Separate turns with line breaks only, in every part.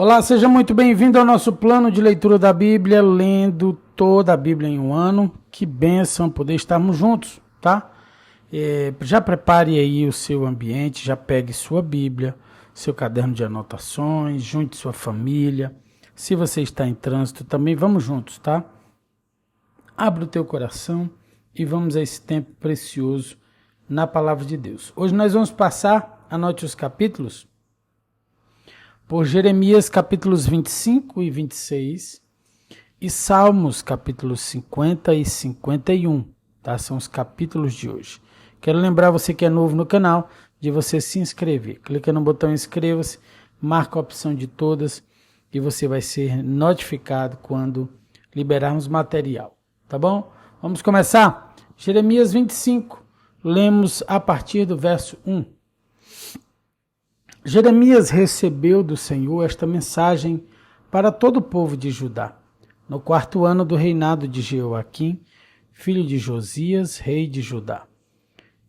Olá, seja muito bem-vindo ao nosso plano de leitura da Bíblia, lendo toda a Bíblia em um ano. Que bênção poder estarmos juntos, tá? Já prepare aí o seu ambiente, já pegue sua Bíblia, seu caderno de anotações, junte sua família. Se você está em trânsito também, vamos juntos, tá? Abra o teu coração e vamos a esse tempo precioso na Palavra de Deus. Hoje nós vamos passar, anote os capítulos, por Jeremias capítulos 25 e 26 e Salmos capítulos 50 e 51, tá? São os capítulos de hoje. Quero lembrar você que é novo no canal, de você se inscrever. Clica no botão inscreva-se, marca a opção de todas e você vai ser notificado quando liberarmos material, tá bom? Vamos começar? Jeremias 25, lemos a partir do verso 1. Jeremias recebeu do Senhor esta mensagem para todo o povo de Judá, no 4º ano do reinado de Jeoaquim, filho de Josias, rei de Judá.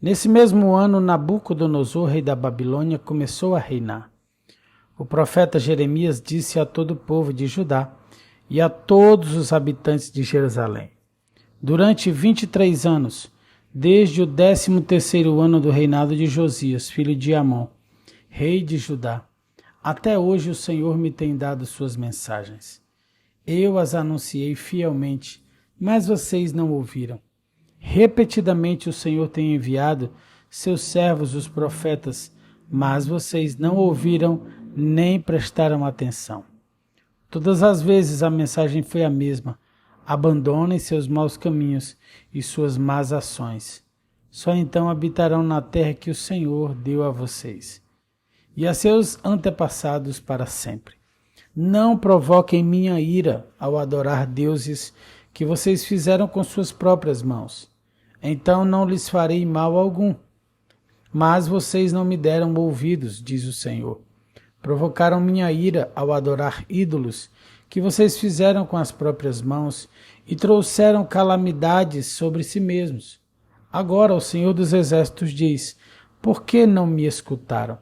Nesse mesmo ano, Nabucodonosor, rei da Babilônia, começou a reinar. O profeta Jeremias disse a todo o povo de Judá e a todos os habitantes de Jerusalém: durante 23 anos, desde o 13º ano do reinado de Josias, filho de Amon, rei de Judá, até hoje o Senhor me tem dado suas mensagens. Eu as anunciei fielmente, mas vocês não ouviram. Repetidamente o Senhor tem enviado seus servos, os profetas, mas vocês não ouviram nem prestaram atenção. Todas as vezes a mensagem foi a mesma: abandonem seus maus caminhos e suas más ações. Só então habitarão na terra que o Senhor deu a vocês e a seus antepassados para sempre. Não provoquem minha ira ao adorar deuses que vocês fizeram com suas próprias mãos. Então não lhes farei mal algum. Mas vocês não me deram ouvidos, diz o Senhor. Provocaram minha ira ao adorar ídolos que vocês fizeram com as próprias mãos e trouxeram calamidades sobre si mesmos. Agora o Senhor dos Exércitos diz: por que não me escutaram?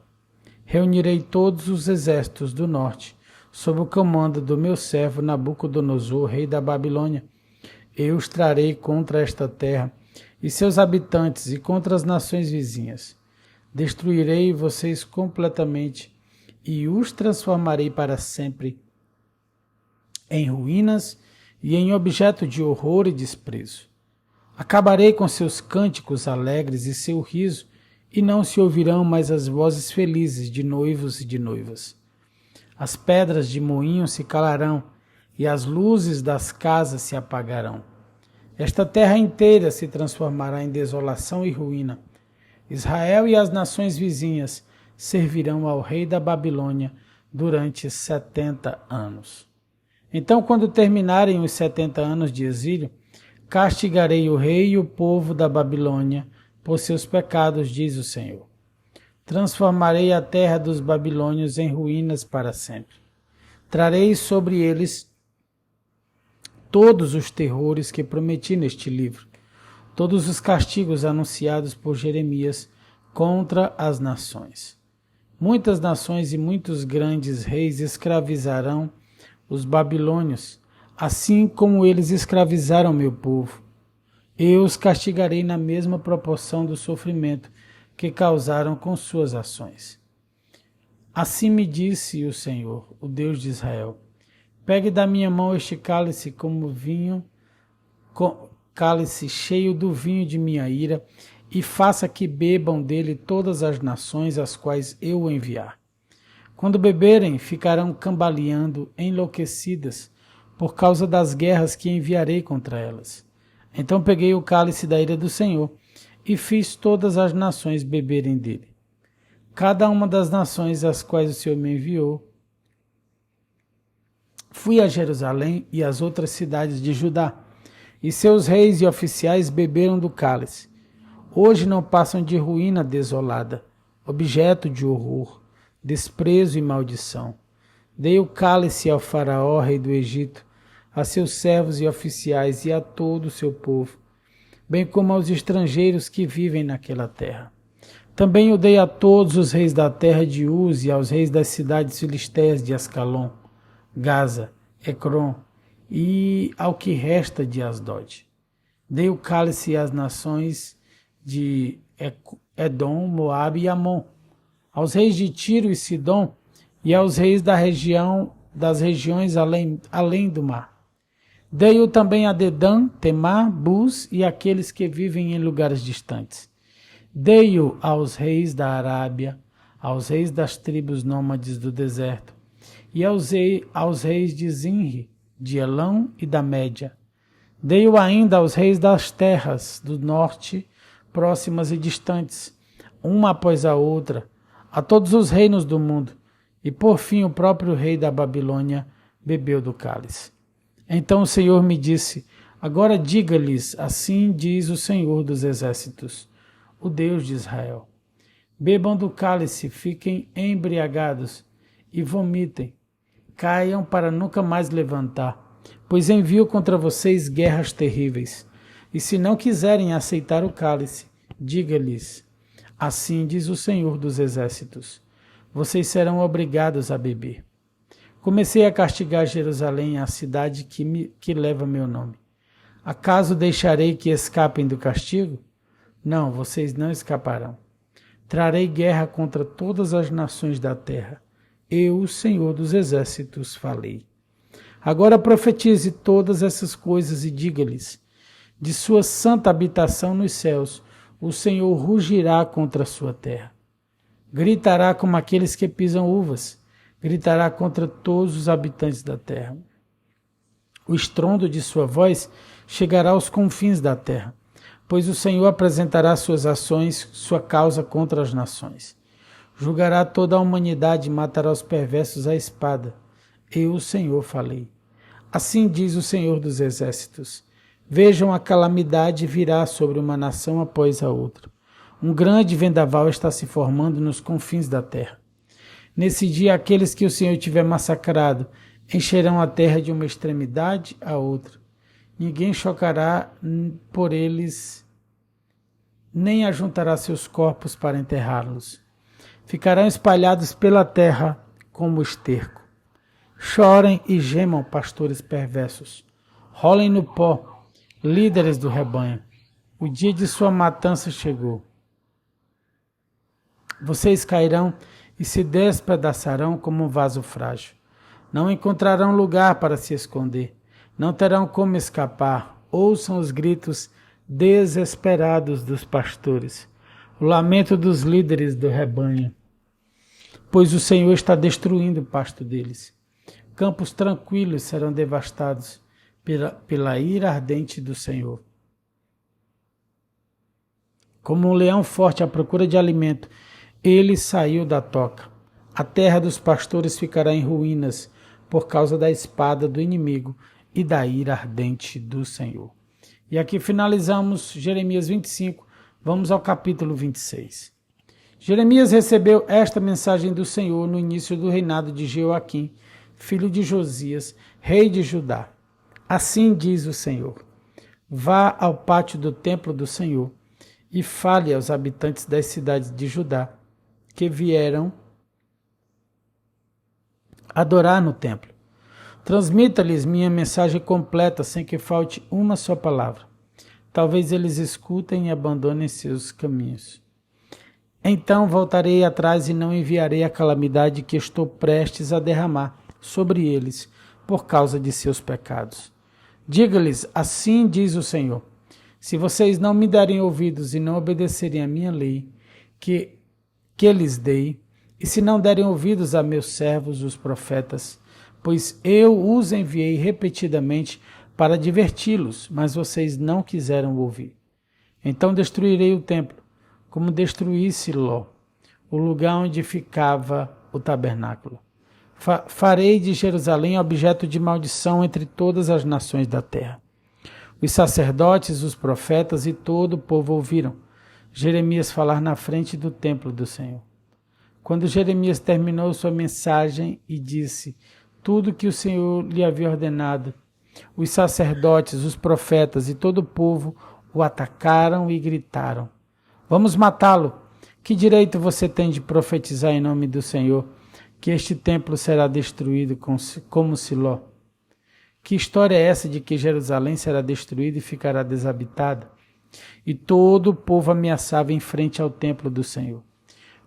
Reunirei todos os exércitos do norte, sob o comando do meu servo Nabucodonosor, rei da Babilônia. Eu os trarei contra esta terra e seus habitantes e contra as nações vizinhas. Destruirei vocês completamente e os transformarei para sempre em ruínas e em objeto de horror e desprezo. Acabarei com seus cânticos alegres e seu riso, e não se ouvirão mais as vozes felizes de noivos e de noivas. As pedras de moinho se calarão, e as luzes das casas se apagarão. Esta terra inteira se transformará em desolação e ruína. Israel e as nações vizinhas servirão ao rei da Babilônia durante 70 anos. Então, quando terminarem os 70 anos de exílio, castigarei o rei e o povo da Babilônia por seus pecados, diz o Senhor. Transformarei a terra dos babilônios em ruínas para sempre. Trarei sobre eles todos os terrores que prometi neste livro, todos os castigos anunciados por Jeremias contra as nações. Muitas nações e muitos grandes reis escravizarão os babilônios, assim como eles escravizaram meu povo. Eu os castigarei na mesma proporção do sofrimento que causaram com suas ações. Assim me disse o Senhor, o Deus de Israel: pegue da minha mão este cálice como vinho, cálice cheio do vinho de minha ira, e faça que bebam dele todas as nações às quais eu o enviar. Quando beberem, ficarão cambaleando, enlouquecidas, por causa das guerras que enviarei contra elas. Então peguei o cálice da ira do Senhor e fiz todas as nações beberem dele. Cada uma das nações às quais o Senhor me enviou, fui a Jerusalém e às outras cidades de Judá, e seus reis e oficiais beberam do cálice. Hoje não passam de ruína desolada, objeto de horror, desprezo e maldição. Dei o cálice ao faraó, rei do Egito, a seus servos e oficiais e a todo o seu povo, bem como aos estrangeiros que vivem naquela terra. Também o dei a todos os reis da terra de Uz e aos reis das cidades filisteias de Ascalon. Gaza, Ecrom e ao que resta de Asdod. Dei o cálice às nações de Edom, Moabe e Amon, aos reis de Tiro e Sidom e aos reis das regiões além do mar. Dei-o também a Dedã, Temar, Bus e aqueles que vivem em lugares distantes. Dei-o aos reis da Arábia, aos reis das tribos nômades do deserto, e aos reis de Zinri, de Elão e da Média. Dei-o ainda aos reis das terras do norte, próximas e distantes, uma após a outra, a todos os reinos do mundo, e por fim o próprio rei da Babilônia bebeu do cálice. Então o Senhor me disse, agora diga-lhes, assim diz o Senhor dos Exércitos, o Deus de Israel. Bebam do cálice, fiquem embriagados e vomitem, caiam para nunca mais levantar, pois envio contra vocês guerras terríveis. E se não quiserem aceitar o cálice, diga-lhes, assim diz o Senhor dos Exércitos, vocês serão obrigados a beber. Comecei a castigar Jerusalém, a cidade que leva meu nome. Acaso deixarei que escapem do castigo? Não, vocês não escaparão. Trarei guerra contra todas as nações da terra. Eu, o Senhor dos Exércitos, falei. Agora profetize todas essas coisas e diga-lhes, de sua santa habitação nos céus, o Senhor rugirá contra a sua terra. Gritará como aqueles que pisam uvas, gritará contra todos os habitantes da terra. O estrondo de sua voz chegará aos confins da terra, pois o Senhor apresentará suas ações, sua causa contra as nações. Julgará toda a humanidade e matará os perversos à espada. Eu, o Senhor, falei. Assim diz o Senhor dos Exércitos. Vejam, a calamidade virá sobre uma nação após a outra. Um grande vendaval está se formando nos confins da terra. Nesse dia, aqueles que o Senhor tiver massacrado encherão a terra de uma extremidade à outra. Ninguém chocará por eles, nem ajuntará seus corpos para enterrá-los. Ficarão espalhados pela terra como esterco. Chorem e gemam, pastores perversos. Rolem no pó, líderes do rebanho. O dia de sua matança chegou. Vocês cairão e se despedaçarão como um vaso frágil. Não encontrarão lugar para se esconder. Não terão como escapar. Ouçam os gritos desesperados dos pastores, o lamento dos líderes do rebanho. Pois o Senhor está destruindo o pasto deles. Campos tranquilos serão devastados pela ira ardente do Senhor. Como um leão forte à procura de alimento, ele saiu da toca. A terra dos pastores ficará em ruínas por causa da espada do inimigo e da ira ardente do Senhor. E aqui finalizamos Jeremias 25, vamos ao capítulo 26. Jeremias recebeu esta mensagem do Senhor no início do reinado de Jeoaquim, filho de Josias, rei de Judá. Assim diz o Senhor: vá ao pátio do templo do Senhor e fale aos habitantes das cidades de Judá que vieram adorar no templo. Transmita-lhes minha mensagem completa sem que falte uma só palavra. Talvez eles escutem e abandonem seus caminhos. Então voltarei atrás e não enviarei a calamidade que estou prestes a derramar sobre eles por causa de seus pecados. Diga-lhes, assim diz o Senhor, se vocês não me derem ouvidos e não obedecerem a minha lei, que lhes dei, e se não derem ouvidos a meus servos, os profetas, pois eu os enviei repetidamente para diverti-los, mas vocês não quiseram ouvir. Então destruirei o templo, como destruí Siló, o lugar onde ficava o tabernáculo. Farei de Jerusalém objeto de maldição entre todas as nações da terra. Os sacerdotes, os profetas e todo o povo ouviram Jeremias falar na frente do templo do Senhor. Quando Jeremias terminou sua mensagem e disse tudo que o Senhor lhe havia ordenado, os sacerdotes, os profetas e todo o povo o atacaram e gritaram: vamos matá-lo! Que direito você tem de profetizar em nome do Senhor? que este templo será destruído como Siló? Que história é essa de que Jerusalém será destruída e ficará desabitada? E todo o povo ameaçava em frente ao templo do Senhor.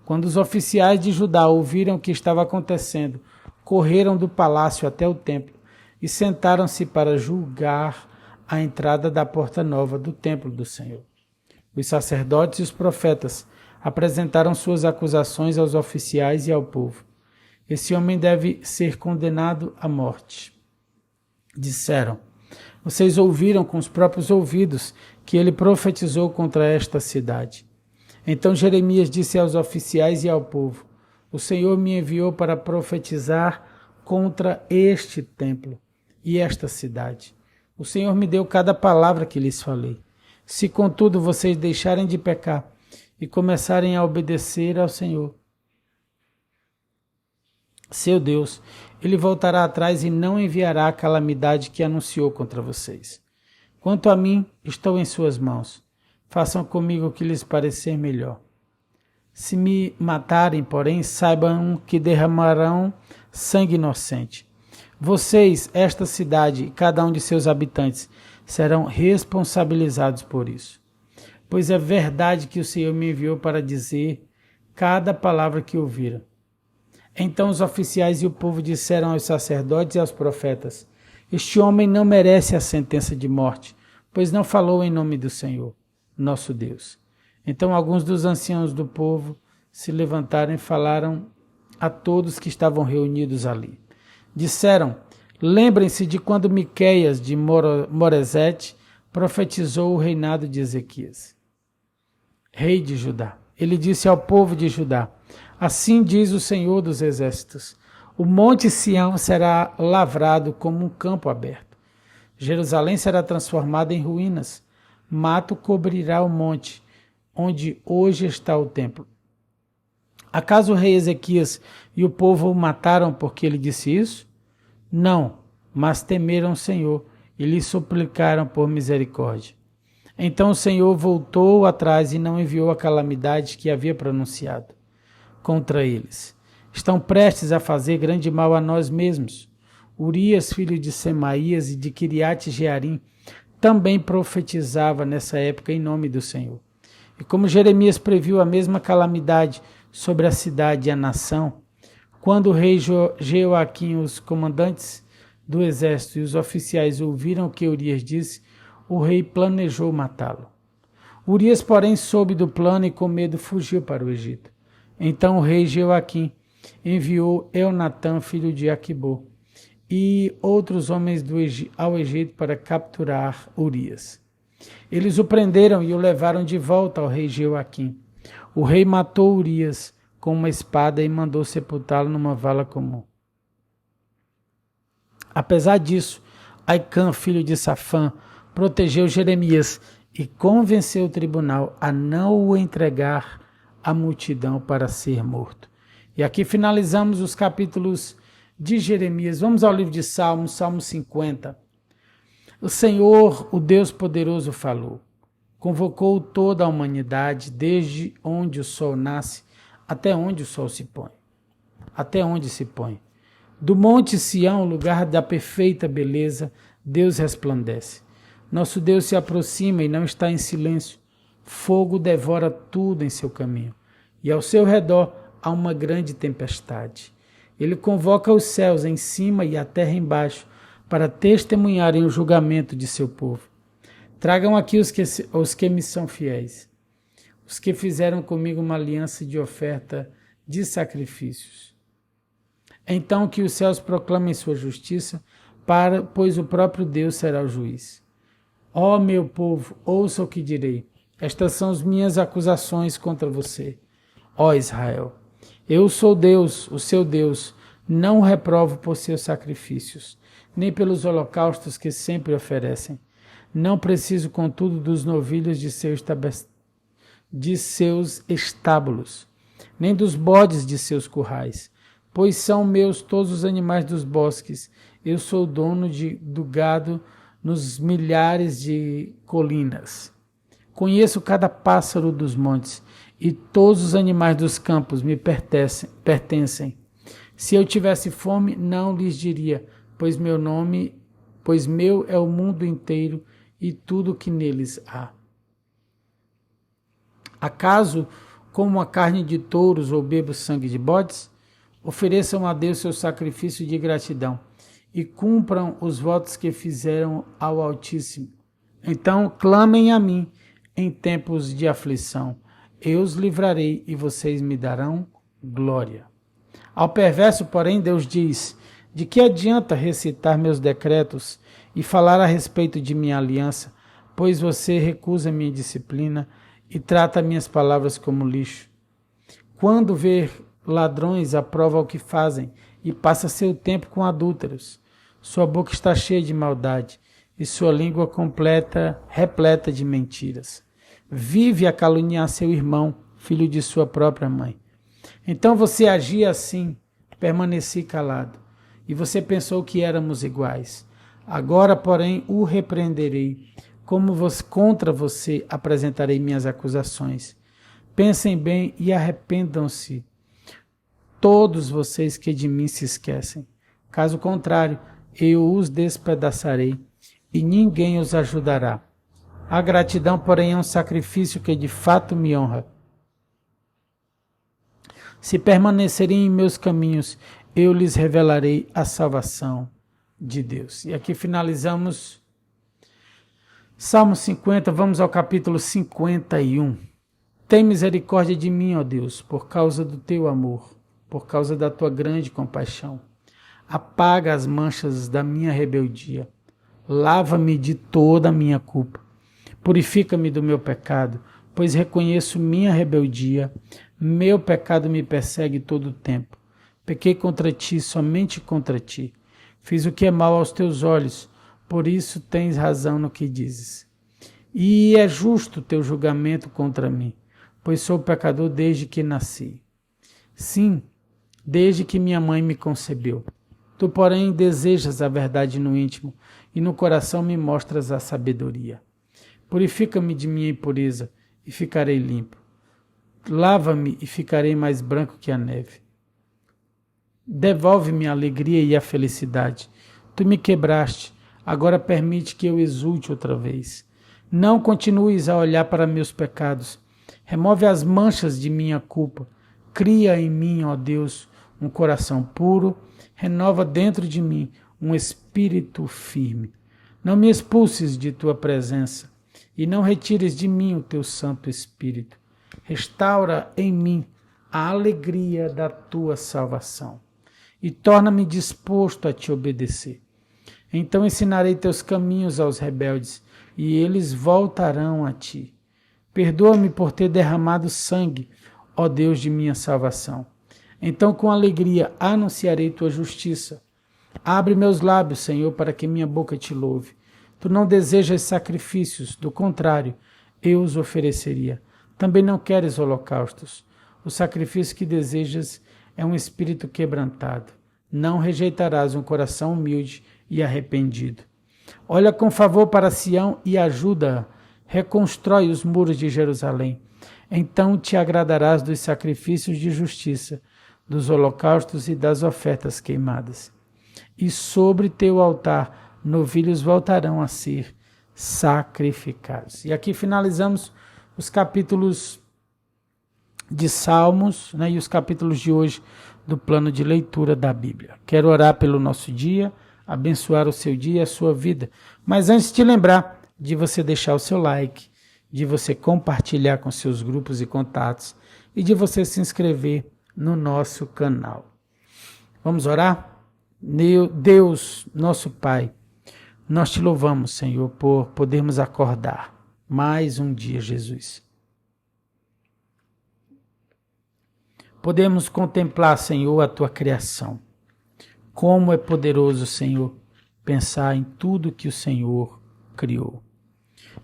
Quando os oficiais de Judá ouviram o que estava acontecendo, correram do palácio até o templo e sentaram-se para julgar a entrada da porta nova do templo do Senhor. Os sacerdotes e os profetas apresentaram suas acusações aos oficiais e ao povo. Esse homem deve ser condenado à morte. Disseram: vocês ouviram com os próprios ouvidos que ele profetizou contra esta cidade. Então Jeremias disse aos oficiais e ao povo: o Senhor me enviou para profetizar contra este templo e esta cidade. O Senhor me deu cada palavra que lhes falei. Se, contudo, vocês deixarem de pecar e começarem a obedecer ao Senhor, seu Deus, ele voltará atrás e não enviará a calamidade que anunciou contra vocês. Quanto a mim, estou em suas mãos. Façam comigo o que lhes parecer melhor. Se me matarem, porém, saibam que derramarão sangue inocente. Vocês, esta cidade e cada um de seus habitantes serão responsabilizados por isso. Pois é verdade que o Senhor me enviou para dizer cada palavra que ouviram. Então os oficiais e o povo disseram aos sacerdotes e aos profetas: este homem não merece a sentença de morte, pois não falou em nome do Senhor, nosso Deus. Então alguns dos anciãos do povo se levantaram e falaram a todos que estavam reunidos ali. Disseram: lembrem-se de quando Miqueias de Moresete profetizou o reinado de Ezequias, rei de Judá. Ele disse ao povo de Judá: assim diz o Senhor dos Exércitos, o monte Sião será lavrado como um campo aberto. Jerusalém será transformada em ruínas. Mato cobrirá o monte, onde hoje está o templo. Acaso o rei Ezequias e o povo o mataram porque ele disse isso? Não, mas temeram o Senhor e lhe suplicaram por misericórdia. Então o Senhor voltou atrás e não enviou a calamidade que havia pronunciado contra eles. Estão prestes a fazer grande mal a nós mesmos. Urias, filho de Semaías e de Quiriate Jearim, também profetizava nessa época em nome do Senhor. E como Jeremias previu a mesma calamidade sobre a cidade e a nação, quando o rei Jeoaquim, os comandantes do exército e os oficiais ouviram o que Urias disse, o rei planejou matá-lo. Urias, porém, soube do plano e com medo fugiu para o Egito. Então o rei Jeoaquim enviou Elnatã, filho de Aquibô, e outros homens ao Egito para capturar Urias. Eles o prenderam e o levaram de volta ao rei Jeoaquim. O rei matou Urias com uma espada e mandou sepultá-lo numa vala comum. Apesar disso, Aicã, filho de Safã, protegeu Jeremias e convenceu o tribunal a não o entregar à multidão para ser morto. E aqui finalizamos os capítulos de Jeremias. Vamos ao livro de Salmos, Salmo 50. O Senhor, o Deus poderoso, falou. Convocou toda a humanidade, desde onde o sol nasce até onde o sol se põe. Até onde se põe. Do monte Sião, lugar da perfeita beleza, Deus resplandece. Nosso Deus se aproxima e não está em silêncio. Fogo devora tudo em seu caminho. E ao seu redor há uma grande tempestade. Ele convoca os céus em cima e a terra embaixo para testemunharem o julgamento de seu povo. Tragam aqui os que me são fiéis, os que fizeram comigo uma aliança de oferta de sacrifícios. Então que os céus proclamem sua justiça, pois o próprio Deus será o juiz. Ó meu povo, ouça o que direi. Estas são as minhas acusações contra você. Ó Israel, eu sou Deus, o seu Deus, não o reprovo por seus sacrifícios, nem pelos holocaustos que sempre oferecem. Não preciso, contudo, dos novilhos de seus estábulos, nem dos bodes de seus currais, pois são meus todos os animais dos bosques. Eu sou dono do gado nos milhares de colinas. Conheço cada pássaro dos montes, e todos os animais dos campos me pertencem. Se eu tivesse fome, não lhes diria, pois meu é o mundo inteiro e tudo o que neles há. Acaso como a carne de touros ou bebo sangue de bodes? Ofereçam a Deus seu sacrifício de gratidão e cumpram os votos que fizeram ao Altíssimo. Então clamem a mim em tempos de aflição. Eu os livrarei e vocês me darão glória. Ao perverso, porém, Deus diz: de que adianta recitar meus decretos e falar a respeito de minha aliança, pois você recusa minha disciplina e trata minhas palavras como lixo. Quando ver ladrões, aprova o que fazem e passa seu tempo com adúlteros. Sua boca está cheia de maldade e sua língua repleta de mentiras. Vive a caluniar seu irmão, filho de sua própria mãe. Então você agia assim, permaneci calado, e você pensou que éramos iguais. Agora, porém, o repreenderei. Contra você apresentarei minhas acusações. Pensem bem e arrependam-se, todos vocês que de mim se esquecem. Caso contrário, eu os despedaçarei e ninguém os ajudará. A gratidão, porém, é um sacrifício que de fato me honra. Se permanecerem em meus caminhos, eu lhes revelarei a salvação de Deus. E aqui finalizamos Salmo 50, vamos ao capítulo 51. Tem misericórdia de mim, ó Deus, por causa do teu amor, por causa da tua grande compaixão. Apaga as manchas da minha rebeldia. Lava-me de toda a minha culpa. Purifica-me do meu pecado, pois reconheço minha rebeldia. Meu pecado me persegue todo o tempo. Pequei contra ti, somente contra ti. Fiz o que é mal aos teus olhos, por isso tens razão no que dizes. E é justo teu julgamento contra mim, pois sou pecador desde que nasci. Sim, desde que minha mãe me concebeu. Tu, porém, desejas a verdade no íntimo, e no coração me mostras a sabedoria. Purifica-me de minha impureza, e ficarei limpo. Lava-me e ficarei mais branco que a neve. Devolve-me a alegria e a felicidade. Tu me quebraste, agora permite que eu exulte outra vez. Não continues a olhar para meus pecados. Remove as manchas de minha culpa. Cria em mim, ó Deus, um coração puro. Renova dentro de mim um espírito firme. Não me expulses de tua presença e não retires de mim o teu Santo Espírito. Restaura em mim a alegria da tua salvação e torna-me disposto a te obedecer. Então ensinarei teus caminhos aos rebeldes e eles voltarão a ti. Perdoa-me por ter derramado sangue, ó Deus de minha salvação. Então com alegria anunciarei tua justiça. Abre meus lábios, Senhor, para que minha boca te louve. Tu não desejas sacrifícios, do contrário, eu os ofereceria. Também não queres holocaustos. O sacrifício que desejas é um espírito quebrantado. Não rejeitarás um coração humilde e arrependido. Olha com favor para Sião e ajuda-a. Reconstrói os muros de Jerusalém. Então te agradarás dos sacrifícios de justiça, dos holocaustos e das ofertas queimadas. E sobre teu altar novilhos voltarão a ser sacrificados. E aqui finalizamos os capítulos de Salmos, né, e os capítulos de hoje do plano de leitura da Bíblia. Quero orar pelo nosso dia, abençoar o seu dia e a sua vida. Mas antes de lembrar de você deixar o seu like, de você compartilhar com seus grupos e contatos e de você se inscrever no nosso canal. Vamos orar? Deus, nosso Pai, nós te louvamos, Senhor, por podermos acordar mais um dia, Jesus. Podemos contemplar, Senhor, a tua criação. Como é poderoso, Senhor, pensar em tudo que o Senhor criou.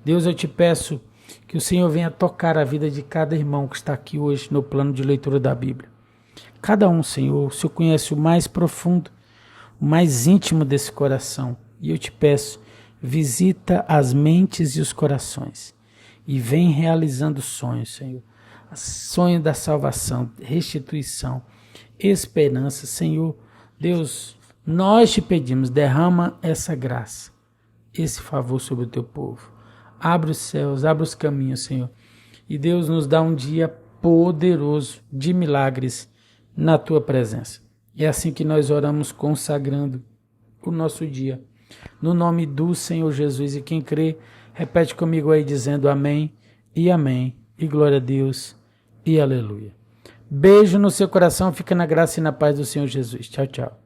Deus, eu te peço que o Senhor venha tocar a vida de cada irmão que está aqui hoje no plano de leitura da Bíblia. Cada um, Senhor, o Senhor conhece o mais profundo, o mais íntimo desse coração. E eu te peço, visita as mentes e os corações e vem realizando sonhos, Senhor. Sonho da salvação, restituição, esperança. Senhor, Deus, nós te pedimos, derrama essa graça, esse favor sobre o teu povo. Abre os céus, abre os caminhos, Senhor. E Deus nos dá um dia poderoso de milagres na tua presença. É assim que nós oramos, consagrando o nosso dia. No nome do Senhor Jesus. E quem crê, repete comigo aí dizendo amém e amém. E glória a Deus e aleluia. Beijo no seu coração. Fica na graça e na paz do Senhor Jesus. Tchau, tchau.